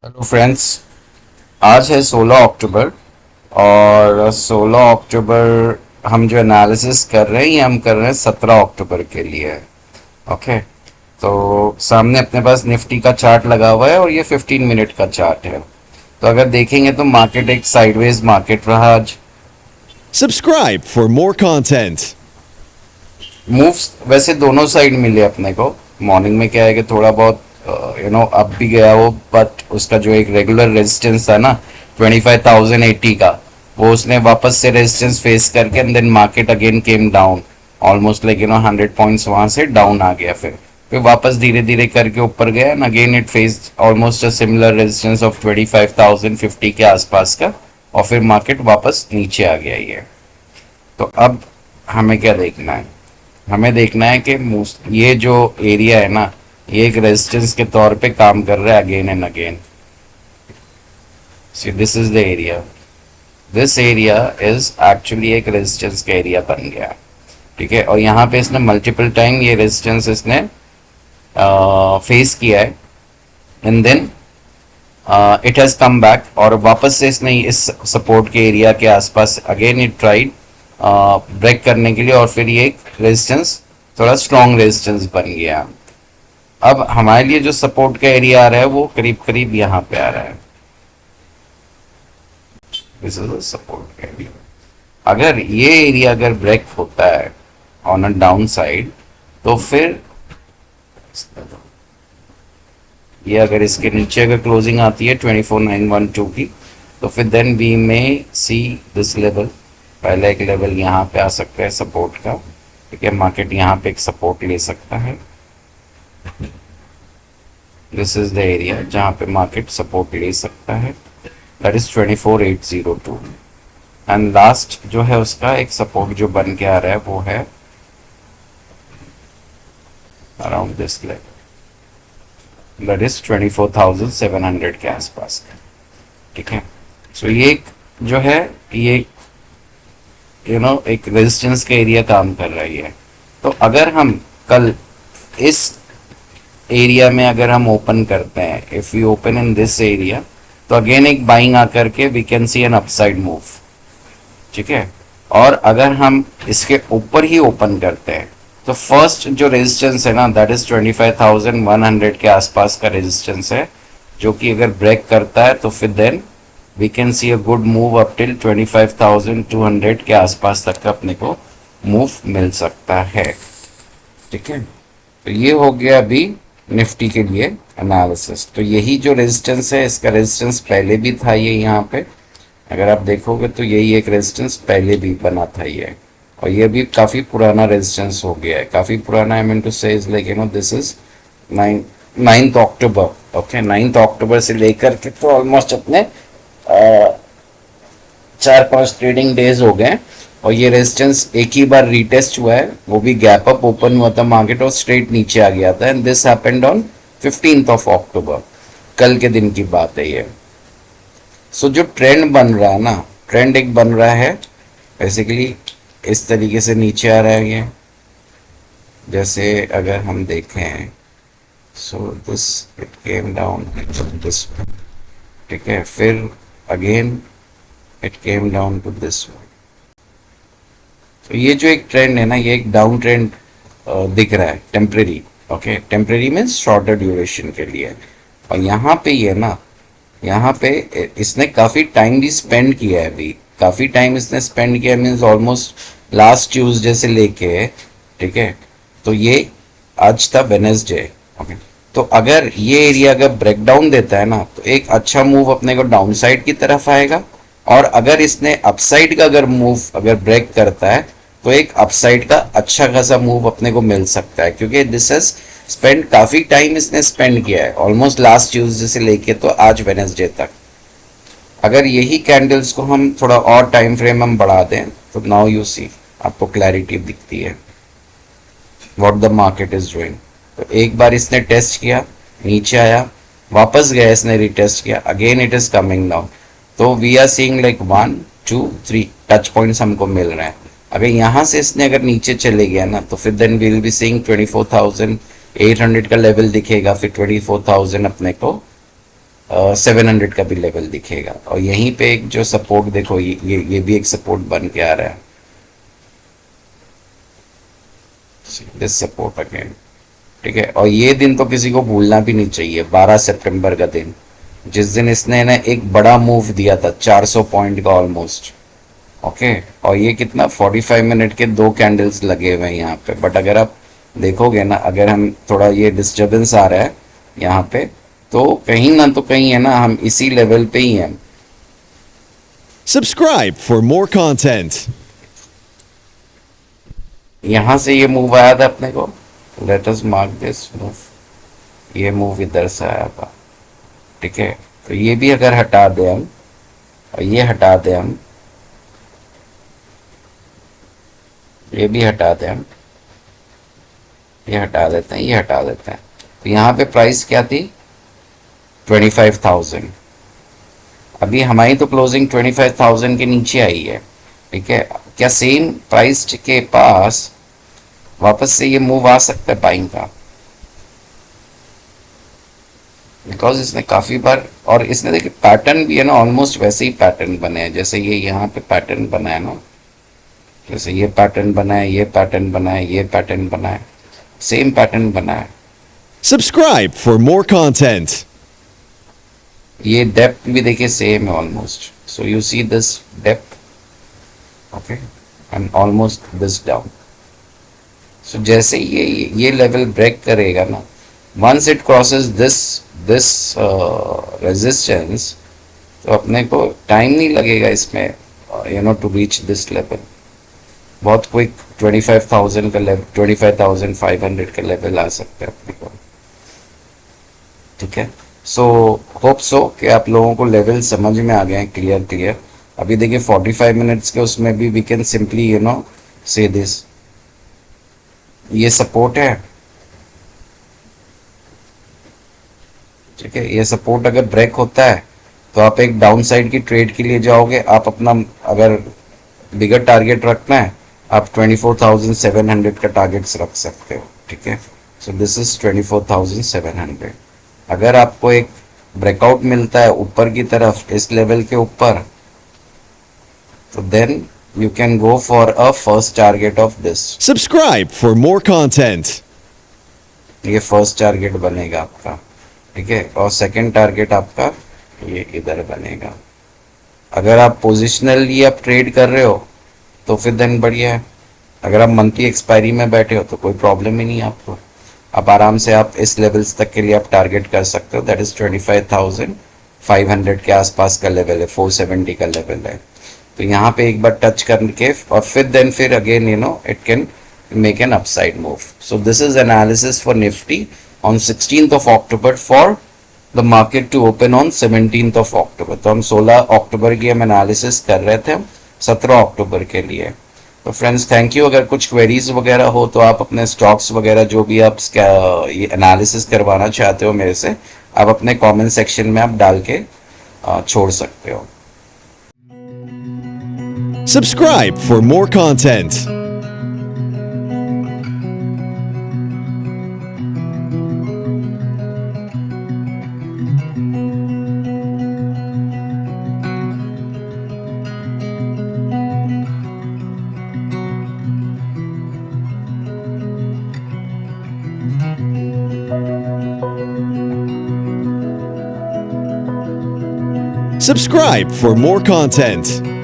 Hello friends. आज है 16 अक्टूबर और 16 अक्टूबर हम जो एनालिसिस कर रहे हैं ये हम कर रहे हैं 17 अक्टूबर के लिए। ओके, तो सामने अपने पास निफ्टी का चार्ट लगा हुआ है और ये 15 मिनट का चार्ट है। तो अगर देखेंगे तो मार्केट एक साइडवेज मार्केट रहा आज। Subscribe for more content. Moves वैसे दोनों साइड मिले अपने को। मॉर्निंग में क्या है कि थोड़ा बहुत अप भी गया वो, बट उसका जो एक रेगुलर रेजिस्टेंस था ना 25,080 का, वो उसने वापस से रेजिस्टेंस फेस करके and then market again came down almost like 100 points वहां से डाउन आ गया। फिर वापस धीरे धीरे करके ऊपर गया and again it faced almost a similar resistance of 25,050 के आसपास का, और फिर मार्केट वापस नीचे आ गया ये। तो अब हमें क्या देखना है? हमें देखना है कि ये जो एरिया है ना, ये एक रेजिस्टेंस के तौर पे काम कर रहा है again and again. See this is the area, this area is actually एक रेजिस्टेंस का एरिया बन गया। ठीक है, और यहाँ पे इसने मल्टीपल टाइम ये रेजिस्टेंस इसने फेस किया है and then it has come back, और वापस से इसने इस सपोर्ट के एरिया के आसपास अगेन इट ट्राइड ब्रेक करने के लिए, और फिर ये एक रेजिस्टेंस थोड़ा स्ट्रॉन्ग रेजिस्टेंस बन गया। अब हमारे लिए जो सपोर्ट का एरिया आ रहा है वो करीब करीब यहाँ पे आ रहा है। This is the support area. अगर ये एरिया अगर ब्रेक होता है ऑन अ डाउन साइड, तो फिर ये अगर इसके नीचे अगर क्लोजिंग आती है 24,912 की, तो फिर then we may see this level. पहला एक लेवल यहाँ पे आ सकता है सपोर्ट का। ठीक है, मार्केट यहाँ पे एक सपोर्ट ले सकता है। दिस इज द एरिया जहाँ पे मार्केट सपोर्ट ले सकता है, दैट इज 24,802। एंड लास्ट जो है उसका एक सपोर्ट जो बन के आ रहा है वो है around this level, that is 24,700 के आसपास का। ठीक है, सो ये एक जो है ये एक रेजिस्टेंस का एरिया काम कर रही है। तो अगर हम कल इस एरिया में अगर हम ओपन करते हैं, if you open in this area, तो अगेन एक बाइंग आकर के we can see an upside move. ठीक है, और अगर हम इसके ऊपर ही ओपन करते हैं तो फर्स्ट जो रेजिस्टेंस है ना, दैट इज 25,100 के आसपास का रेजिस्टेंस है, जो कि अगर ब्रेक करता है तो फिर then we can see a good move up till 25,200 के आसपास तक का अपने को मूव मिल सकता है। ठीक है, तो ये हो गया अभी निफ्टी के लिए एनालिसिस। तो यही जो रेजिस्टेंस है, इसका रेजिस्टेंस पहले भी था ये यहाँ पे, अगर आप देखोगे तो यही एक रेजिस्टेंस पहले भी बना था ये, और ये भी काफ़ी पुराना रेजिस्टेंस हो गया है। काफ़ी पुराना, आई मीन टू से is like this is 9th October. Okay, 9th अक्टूबर से लेकर के तो ऑलमोस्ट अपने 4-5 ट्रेडिंग डेज हो गए, और ये रेजिस्टेंस एक ही बार रीटेस्ट हुआ है, वो भी गैप अप ओपन हुआ था मार्केट और स्ट्रेट नीचे आ गया था। And this happened on 15th of अक्टूबर, कल के दिन की बात है ये। सो जो ट्रेंड बन रहा है ना, ट्रेंड एक बन रहा है बेसिकली इस तरीके से नीचे आ रहा है ये। जैसे अगर हम देखें, so this it came down this, ठीक है, फिर again it came down to this one. तो ये जो एक ट्रेंड है ना, ये एक डाउन ट्रेंड दिख रहा है temporary. Okay, temporary means shorter duration के लिए। और यहाँ पे ये ना, यहाँ पे इसने काफ़ी टाइम भी स्पेंड किया है। अभी काफ़ी टाइम इसने स्पेंड किया मीन्स ऑलमोस्ट लास्ट ट्यूसडे से लेके। ठीक है, तो ये आज था वेडनेसडे। ओके, तो अगर ये एरिया अगर ब्रेक डाउन देता है ना, तो एक अच्छा मूव अपने को डाउन साइड की तरफ आएगा, और अगर इसने अपसाइड का अगर मूव अगर ब्रेक करता है तो एक अपसाइड का अच्छा खासा मूव अपने को मिल सकता है, क्योंकि दिस हैज स्पेंड काफ़ी टाइम इसने स्पेंड किया है ऑलमोस्ट लास्ट ट्यूसडे से लेके तो आज वेडनेसडे तक। अगर यही कैंडल्स को हम थोड़ा और टाइम फ्रेम हम बढ़ा दें तो नाउ यू सी, आपको क्लैरिटी दिखती है what the market is doing. तो एक बार इसने टेस्ट किया, नीचे आया, वापस गया, इसने रिटेस्ट किया, again it is coming down. तो we are seeing like 1 2 3 touch points हमको मिल रहे हैं। अगर यहाँ से इसने अगर नीचे चले गया ना, तो फिर then we will be seeing 24,800 का लेवल दिखेगा, फिर 24,000 अपने को 700 का भी लेवल दिखेगा। और यहीं पे एक जो सपोर्ट देखो, ये भी एक सपोर्ट बन के आ रहा है, दिस सपोर्ट अगेन। ठीक है, और ये दिन तो किसी को भूलना भी नहीं चाहिए, 12 सितंबर का दिन, जिस दिन इसने ना एक बड़ा मूव दिया था 400 पॉइंट का ऑलमोस्ट। ओके, और ये कितना 45 मिनट के 2 कैंडल्स लगे हुए हैं यहाँ पे। बट अगर आप देखोगे ना, अगर हम थोड़ा ये डिस्टर्बेंस आ रहा है यहाँ पे, तो कहीं ना तो कहीं है ना, हम इसी लेवल पे ही हैं। Subscribe for more content. यहाँ से ये मूव आया था अपने को, let us mark this move, ये मूव इधर से आया था। ठीक है, तो ये भी अगर हटा दें हम, और ये हटा दें हम, ये भी हटा दें हम, ये हटा देते हैं, ये हटा देते हैं, तो यहाँ पे प्राइस क्या थी 25,000। अभी हमारी तो क्लोजिंग 25,000 के नीचे आई है। ठीक है, क्या सेम प्राइस के पास वापस से ये मूव आ सकता है बाइंग का? बिकॉज इसने काफी बार, और इसने देखिए पैटर्न भी है ना, ऑलमोस्ट वैसे ही पैटर्न बने हैं जैसे ये यहाँ पे पैटर्न बना है ना, जैसे ये पैटर्न बना है, ये पैटर्न बना है, ये पैटर्न बना है, सेम पैटर्न बना है। Subscribe for more content. ये डेप्थ भी देखिए सेम है almost, so you see this depth, okay, and almost this down. सो जैसे ये लेवल ब्रेक करेगा ना, once it crosses this this resistance, तो अपने को टाइम नहीं लगेगा इसमें, you know, to reach this level. बहुत क्विक 25,000 का लेवल, 25,500 का लेवल आ सकता है अपने को। ठीक है, सो होप सो कि आप लोगों को लेवल समझ में आ गए हैं, क्लियर। अभी देखिए 45 मिनट्स के उसमें भी we can simply you know say this, ये सपोर्ट है। ठीक है, ये सपोर्ट अगर ब्रेक होता है तो आप एक डाउन साइड की ट्रेड के लिए जाओगे। आप अपना अगर बिगर टारगेट रखना है, आप 24,700 का टारगेट्स रख सकते हो। ठीक है, सो दिस इज 24,700। अगर आपको एक ब्रेकआउट मिलता है ऊपर की तरफ इस लेवल के ऊपर, तो then you can go for a first target of this। Subscribe for more content. ये फर्स्ट टारगेट बनेगा आपका। ठीक है, और सेकंड टारगेट आपका ये इधर बनेगा। अगर आप पोजिशनली आप ट्रेड कर रहे हो तो फिर देन बढ़िया है। अगर आप मंथली एक्सपायरी में बैठे हो तो कोई प्रॉब्लम ही नहीं है आपको, आप आराम से आप इस लेवल्स तक के लिए आप टारगेट कर सकते हो। दैट इज 25,500 के आसपास का लेवल है, 470 का लेवल है। तो यहाँ पे एक बार टच करके और फिर again you know it can make an upside move. So this is analysis for Nifty on 16th of October for the market to open on 17th of October। तो हम 16 अक्टूबर की हम एनालिसिस कर रहे थे, हम 17 अक्टूबर के लिए। तो फ्रेंड्स थैंक यू। अगर कुछ क्वेरीज वगैरह हो तो आप अपने स्टॉक्स वगैरह जो भी आप ये एनालिसिस करवाना चाहते हो मेरे से, आप अपने कमेंट सेक्शन में आप डाल के छोड़ सकते हो। Subscribe for more content. Subscribe for more content.